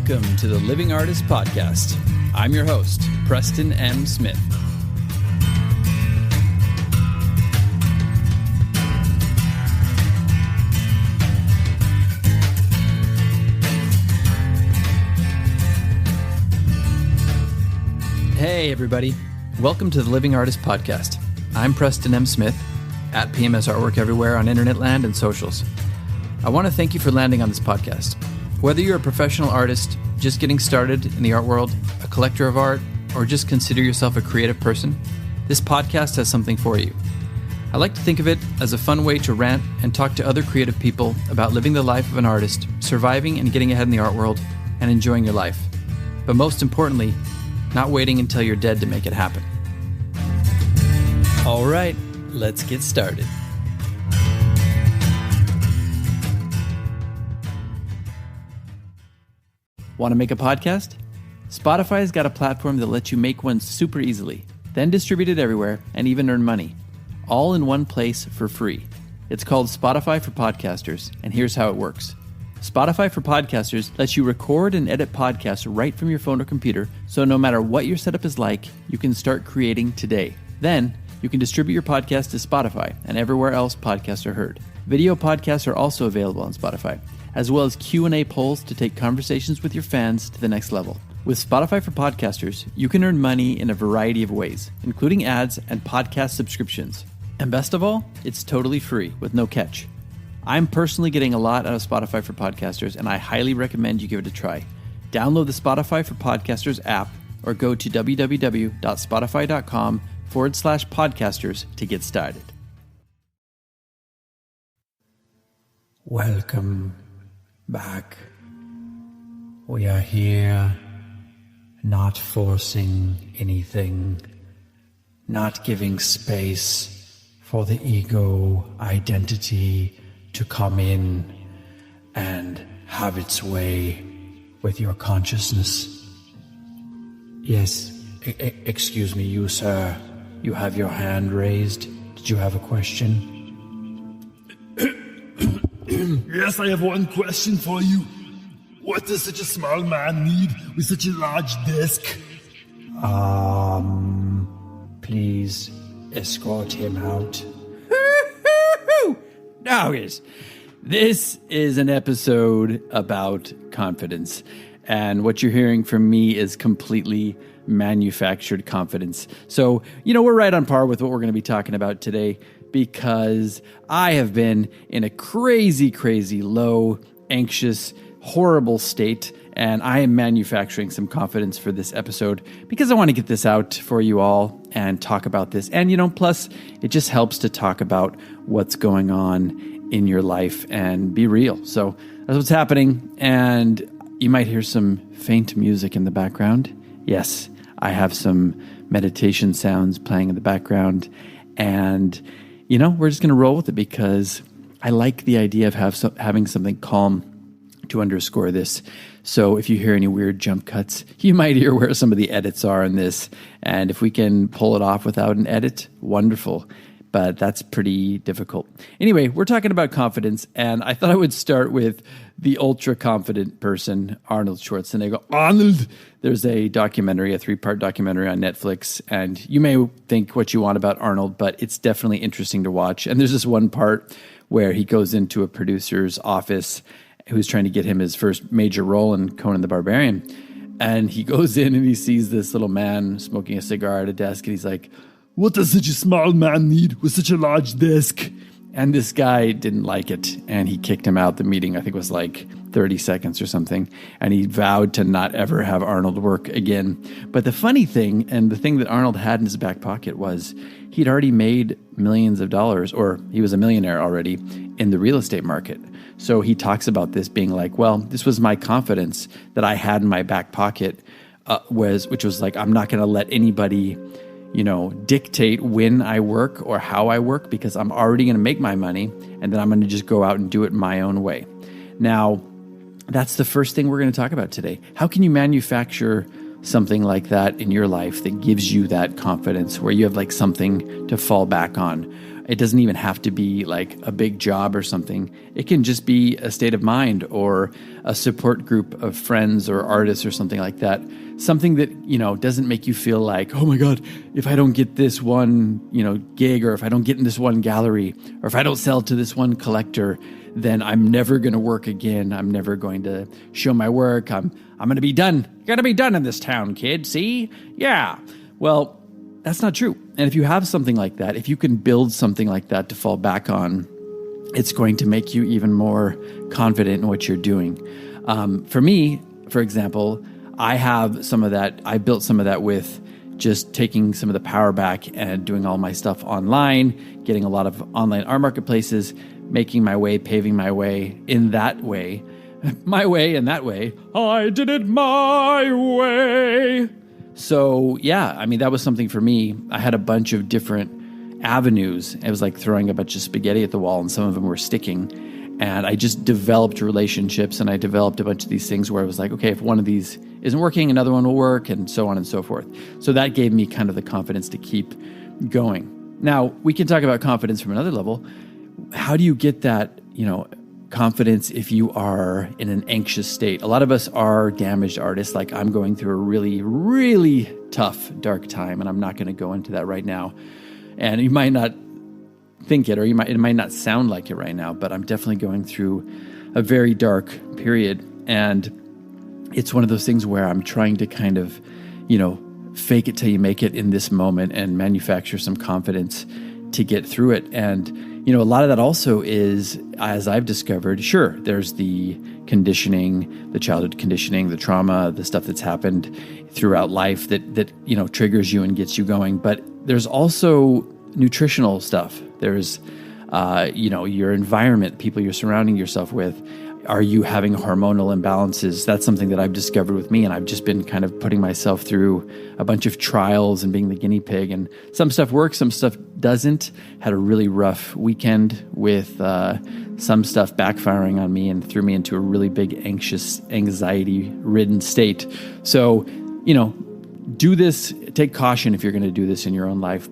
Welcome to the Living Artist Podcast. I'm your host, Preston M. Smith. Hey, everybody. Welcome to the Living Artist Podcast. I'm Preston M. Smith, at PMS Artwork everywhere on internet land and socials. I want to thank you for landing on this podcast. Whether you're a professional artist, just getting started in the art world, a collector of art, or just consider yourself a creative person, this podcast has something for you. I like to think of it as a fun way to rant and talk to other creative people about living the life of an artist, surviving and getting ahead in the art world, and enjoying your life. But most importantly, not waiting until you're dead to make it happen. All right, let's get started. Want to make a podcast? Spotify's got a platform that lets you make one super easily, then distribute it everywhere and even earn money, all in one place for free. It's called Spotify for Podcasters, and here's how it works. Spotify for Podcasters lets you record and edit podcasts right from your phone or computer, so no matter what your setup is like, you can start creating today. Then, you can distribute your podcast to Spotify and everywhere else podcasts are heard. Video podcasts are also available on Spotify, as well as Q&A polls to take conversations with your fans to the next level. With Spotify for Podcasters, you can earn money in a variety of ways, including ads and podcast subscriptions. And best of all, it's totally free with no catch. I'm personally getting a lot out of Spotify for Podcasters, and I highly recommend you give it a try. Download the Spotify for Podcasters app or go to www.spotify.com/podcasters to get started. Welcome back. We are here, not forcing anything, not giving space for the ego identity to come in and have its way with your consciousness. Yes, excuse me, you sir, you have your hand raised. Did you have a question? Yes, I have one question for you. What does such a small man need with such a large desk? Please escort him out. Doggies. This is an episode about confidence. And what you're hearing from me is completely manufactured confidence. So, we're right on par with what we're going to be talking about today, because I have been in a crazy, low, anxious, horrible state, and I am manufacturing some confidence for this episode because I want to get this out for you all and talk about this. And, plus it just helps to talk about what's going on in your life and be real. So that's what's happening. And you might hear some faint music in the background. Yes, I have some meditation sounds playing in the background. And, we're just going to roll with it because I like the idea of having something calm to underscore this. So if you hear any weird jump cuts, you might hear where some of the edits are in this. And if we can pull it off without an edit, wonderful. But that's pretty difficult. Anyway, we're talking about confidence, and I thought I would start with the ultra-confident person, Arnold Schwarzenegger. Arnold! There's a documentary, a 3-part documentary on Netflix, and you may think what you want about Arnold, but it's definitely interesting to watch. And there's this one part where he goes into a producer's office who's trying to get him his first major role in Conan the Barbarian. And he goes in and he sees this little man smoking a cigar at a desk, and he's like, "What does such a small man need with such a large desk?" And this guy didn't like it, and he kicked him out. The meeting, I think, was like 30 seconds or something, and he vowed to not ever have Arnold work again. But the funny thing, and the thing that Arnold had in his back pocket, was he'd already made millions of dollars, or he was a millionaire already, in the real estate market. So he talks about this being like, well, this was my confidence that I had in my back pocket, which was like, I'm not going to let anybody dictate when I work or how I work, because I'm already going to make my money, and then I'm going to just go out and do it my own way. Now, that's the first thing we're going to talk about today. How can you manufacture something like that in your life that gives you that confidence, where you have like something to fall back on. It doesn't even have to be like a big job or something. It can just be a state of mind or a support group of friends or artists or something like that. Something that, doesn't make you feel like, oh my God, if I don't get this one, gig, or if I don't get in this one gallery, or if I don't sell to this one collector, then I'm never going to work again. I'm never going to show my work. I'm going to be done. Got to be done in this town, kid. See? Yeah. Well, that's not true. And if you have something like that, if you can build something like that to fall back on, it's going to make you even more confident in what you're doing. For me, for example, I have some of that. I built some of that with just taking some of the power back and doing all my stuff online, getting a lot of online art marketplaces, making my way, paving my way in that way. My way in that way. I did it my way. So, yeah, I mean, that was something for me. I had a bunch of different avenues. It was like throwing a bunch of spaghetti at the wall, and some of them were sticking. And I just developed relationships, and I developed a bunch of these things where I was like, okay, if one of these isn't working, another one will work, and so on and so forth. So that gave me kind of the confidence to keep going. Now, we can talk about confidence from another level. How do you get that, confidence if you are in an anxious state? A lot of us are damaged artists. Like, I'm going through a really, really tough, dark time, and I'm not going to go into that right now. And you might not think it, or it might not sound like it right now, but I'm definitely going through a very dark period. And it's one of those things where I'm trying to kind of, fake it till you make it in this moment and manufacture some confidence to get through it. And a lot of that also is, as I've discovered, sure, there's the conditioning, the childhood conditioning, the trauma, the stuff that's happened throughout life that triggers you and gets you going. But there's also nutritional stuff. There's, your environment, people you're surrounding yourself with. Are you having hormonal imbalances? That's something that I've discovered with me, and I've just been kind of putting myself through a bunch of trials and being the guinea pig. And some stuff works, some stuff doesn't. Had a really rough weekend with some stuff backfiring on me and threw me into a really big anxious, anxiety-ridden state. So, do this, take caution if you're going to do this in your own life,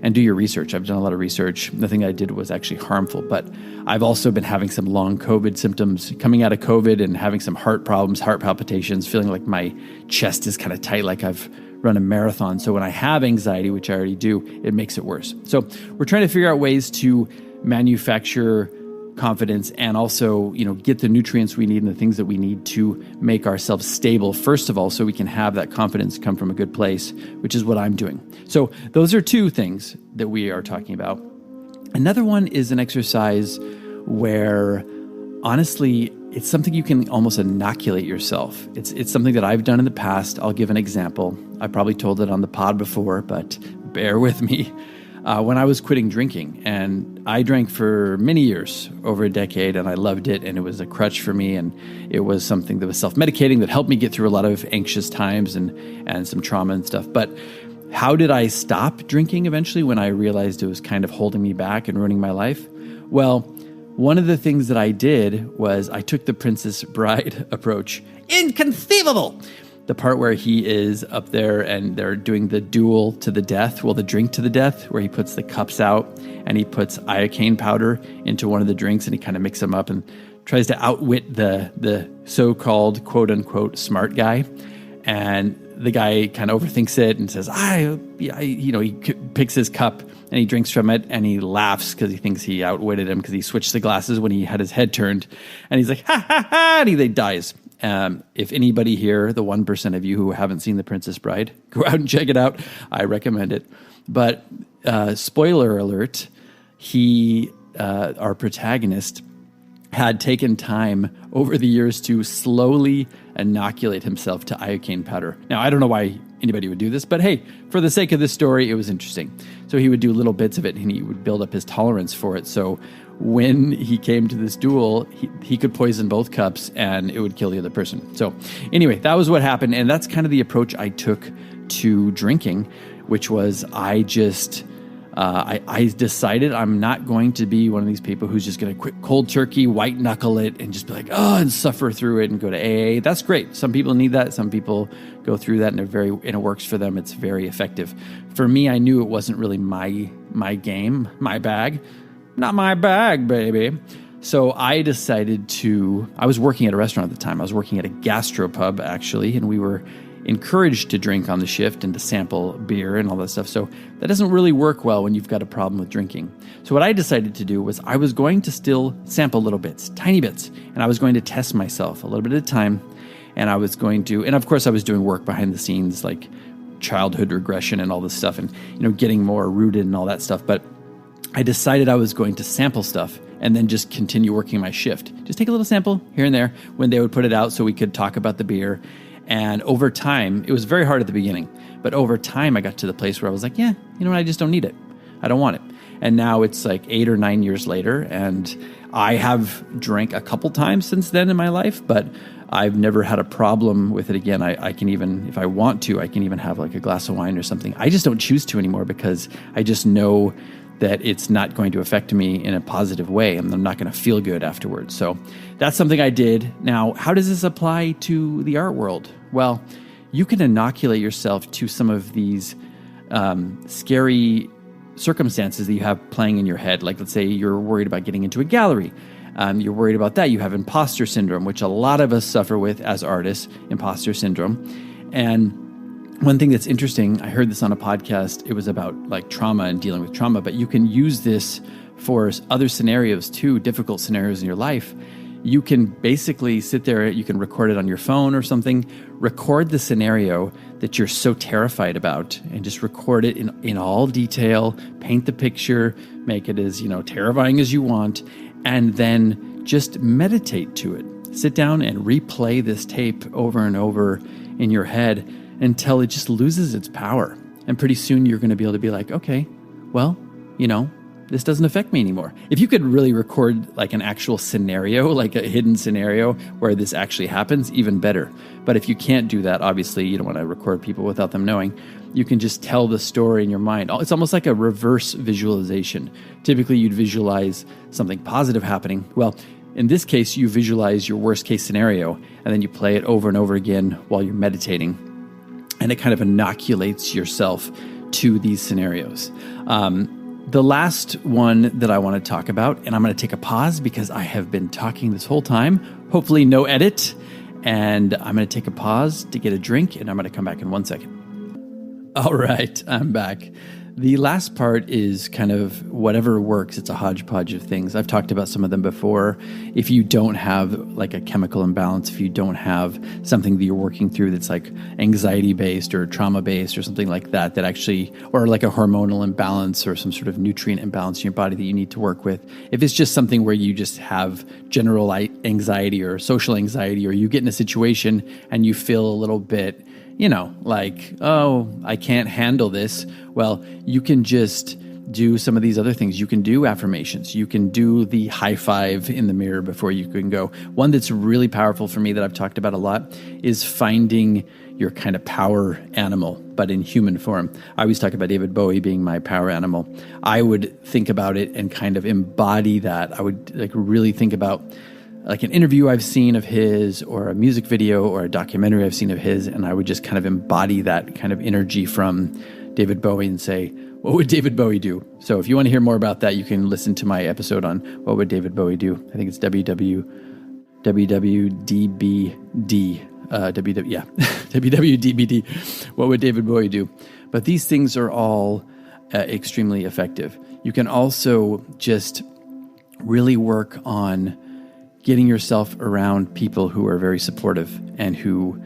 and do your research. I've done a lot of research. Nothing I did was actually harmful, but I've also been having some long COVID symptoms coming out of COVID and having some heart problems, heart palpitations, feeling like my chest is kind of tight, like I've run a marathon. So when I have anxiety, which I already do, it makes it worse. So we're trying to figure out ways to manufacture confidence and also, get the nutrients we need and the things that we need to make ourselves stable, first of all, so we can have that confidence come from a good place, which is what I'm doing. So those are two things that we are talking about. Another one is an exercise where, honestly, it's something you can almost inoculate yourself. It's something that I've done in the past. I'll give an example. I probably told it on the pod before, but bear with me. When I was quitting drinking, and I drank for many years, over a decade, and I loved it, and it was a crutch for me, and it was something that was self-medicating that helped me get through a lot of anxious times and some trauma and stuff. But how did I stop drinking eventually when I realized it was kind of holding me back and ruining my life? Well, one of the things that I did was I took the Princess Bride approach. Inconceivable! The part where he is up there and they're doing the duel to the death, the drink to the death, where he puts the cups out and he puts iocane powder into one of the drinks and he kind of mixes them up and tries to outwit the so-called quote-unquote smart guy. And the guy kind of overthinks it and says, he picks his cup and he drinks from it and he laughs because he thinks he outwitted him because he switched the glasses when he had his head turned. And he's like, ha, ha, ha, and he dies. If anybody here, the 1% of you who haven't seen The Princess Bride, go out and check it out. I recommend it. But spoiler alert, our protagonist, had taken time over the years to slowly inoculate himself to iocane powder. Now, I don't know why anybody would do this, but hey, for the sake of this story, it was interesting. So he would do little bits of it and he would build up his tolerance for it. So when he came to this duel, he could poison both cups and it would kill the other person. So anyway, that was what happened. And that's kind of the approach I took to drinking, which was I just I decided I'm not going to be one of these people who's just going to quit cold turkey, white knuckle it, and just be like, and suffer through it and go to AA. That's great. Some people need that. Some people go through that and it works for them. It's very effective. For me, I knew it wasn't really my game, my bag. Not my bag, baby. So I decided I was working at a restaurant at the time. I was working at a gastropub, actually, and we were encouraged to drink on the shift and to sample beer and all that stuff. So that doesn't really work well when you've got a problem with drinking. So what I decided to do was I was going to still sample little bits, tiny bits, and I was going to test myself a little bit at a time. And and of course I was doing work behind the scenes, like childhood regression and all this stuff, and getting more rooted and all that stuff. But I decided I was going to sample stuff and then just continue working my shift. Just take a little sample here and there when they would put it out so we could talk about the beer. And over time, it was very hard at the beginning, but over time I got to the place where I was like, yeah, you know what, I just don't need it. I don't want it. And now it's like 8 or 9 years later, and I have drank a couple times since then in my life, but I've never had a problem with it again. I can even, if I want to, I can even have like a glass of wine or something. I just don't choose to anymore because I just know that it's not going to affect me in a positive way, and I'm not going to feel good afterwards. So that's something I did. Now, how does this apply to the art world? Well, you can inoculate yourself to some of these scary circumstances that you have playing in your head. Like, let's say you're worried about getting into a gallery. You're worried about that. You have imposter syndrome, which a lot of us suffer with as artists, imposter syndrome. And one thing that's interesting, I heard this on a podcast, it was about like trauma and dealing with trauma, but you can use this for other scenarios too, difficult scenarios in your life. You can basically sit there, you can record it on your phone or something, record the scenario that you're so terrified about and just record it in all detail, paint the picture, make it as, terrifying as you want, and then just meditate to it. Sit down and replay this tape over and over in your head until it just loses its power. And pretty soon you're going to be able to be like, okay, well, this doesn't affect me anymore. If you could really record like an actual scenario, like a hidden scenario where this actually happens, even better. But if you can't do that, obviously you don't want to record people without them knowing. You can just tell the story in your mind. It's almost like a reverse visualization. Typically you'd visualize something positive happening. Well, in this case, you visualize your worst case scenario and then you play it over and over again while you're meditating. And it kind of inoculates yourself to these scenarios. The last one that I want to talk about, and I'm going to take a pause because I have been talking this whole time, hopefully no edit, and I'm going to take a pause to get a drink, and I'm going to come back in 1 second. All right, I'm back. The last part is kind of whatever works. It's a hodgepodge of things. I've talked about some of them before. If you don't have like a chemical imbalance, if you don't have something that you're working through that's like anxiety-based or trauma-based or something like that actually, or like a hormonal imbalance or some sort of nutrient imbalance in your body that you need to work with. If it's just something where you just have general anxiety or social anxiety, or you get in a situation and you feel a little bit like, I can't handle this. Well, you can just do some of these other things. You can do affirmations. You can do the high five in the mirror before you can go. One that's really powerful for me that I've talked about a lot is finding your kind of power animal, but in human form. I always talk about David Bowie being my power animal. I would think about it and kind of embody that. I would like really think about like an interview I've seen of his or a music video or a documentary I've seen of his, and I would just kind of embody that kind of energy from David Bowie and say, what would David Bowie do? So if you want to hear more about that, you can listen to my episode on what would David Bowie do. I think it's WWDBD. WWDBD. What would David Bowie do? But these things are all extremely effective. You can also just really work on getting yourself around people who are very supportive and who,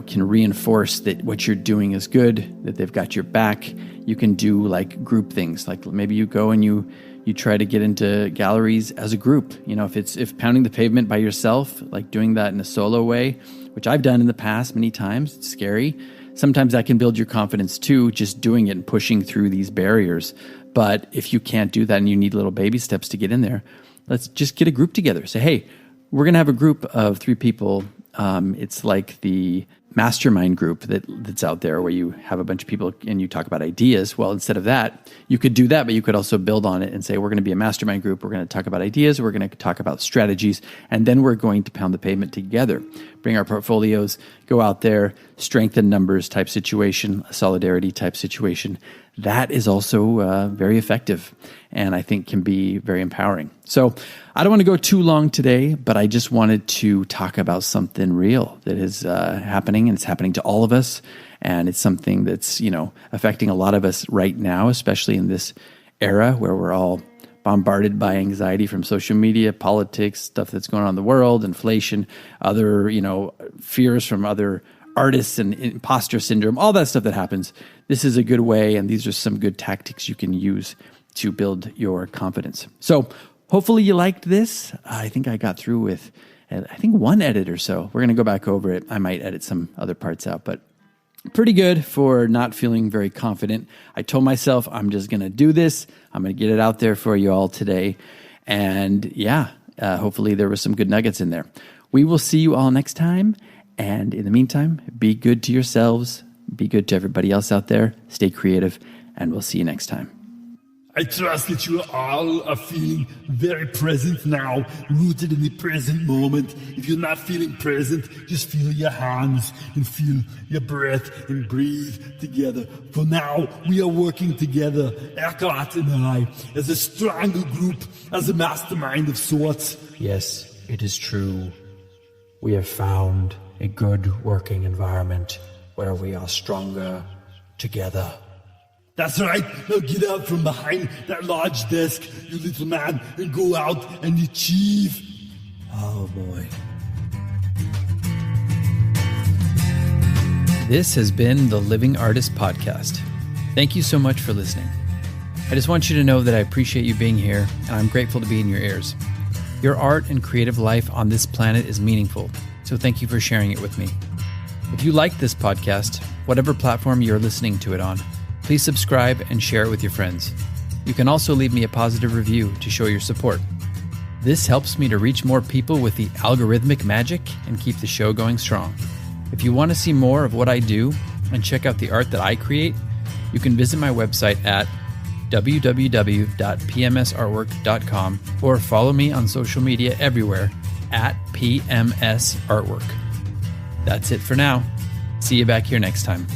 can reinforce that what you're doing is good, that they've got your back. You can do like group things. Like maybe you go and you try to get into galleries as a group. If pounding the pavement by yourself, like doing that in a solo way, which I've done in the past many times, it's scary. Sometimes that can build your confidence too, just doing it and pushing through these barriers. But if you can't do that and you need little baby steps to get in there, let's just get a group together. Say, hey, we're going to have a group of 3 people. It's like the mastermind group that's out there where you have a bunch of people and you talk about ideas. Well, instead of that, you could do that, but you could also build on it and say, we're going to be a mastermind group. We're going to talk about ideas. We're going to talk about strategies. And then we're going to pound the pavement together, bring our portfolios, go out there, strengthen numbers type situation, a solidarity type situation. That is also very effective and I think can be very empowering. So I don't want to go too long today, but I just wanted to talk about something real that is happening, and it's happening to all of us. And it's something that's, affecting a lot of us right now, especially in this era where we're all bombarded by anxiety from social media, politics, stuff that's going on in the world, inflation, other, fears from other artists and imposter syndrome, all that stuff that happens. This is a good way, and these are some good tactics you can use to build your confidence. So hopefully you liked this. I think I got through with, one edit or so. We're going to go back over it. I might edit some other parts out, but pretty good for not feeling very confident. I told myself I'm just going to do this. I'm going to get it out there for you all today. And hopefully there were some good nuggets in there. We will see you all next time. And in the meantime, be good to yourselves, be good to everybody else out there, stay creative, and we'll see you next time. I trust that you all are feeling very present now, rooted in the present moment. If you're not feeling present, just feel your hands and feel your breath and breathe together. For now, we are working together, Agora and I, as a stronger group, as a mastermind of sorts. Yes, it is true. We have found a good working environment where we are stronger together. That's right. Now get out from behind that large desk, you little man, and go out and achieve. Oh boy. This has been the Living Artist Podcast. Thank you so much for listening. I just want you to know that I appreciate you being here, and I'm grateful to be in your ears. Your art and creative life on this planet is meaningful, so thank you for sharing it with me. If you like this podcast, whatever platform you're listening to it on, please subscribe and share it with your friends. You can also leave me a positive review to show your support. This helps me to reach more people with the algorithmic magic and keep the show going strong. If you want to see more of what I do and check out the art that I create, you can visit my website at www.pmsartwork.com or follow me on social media everywhere at PMS Artwork. That's it for now. See you back here next time.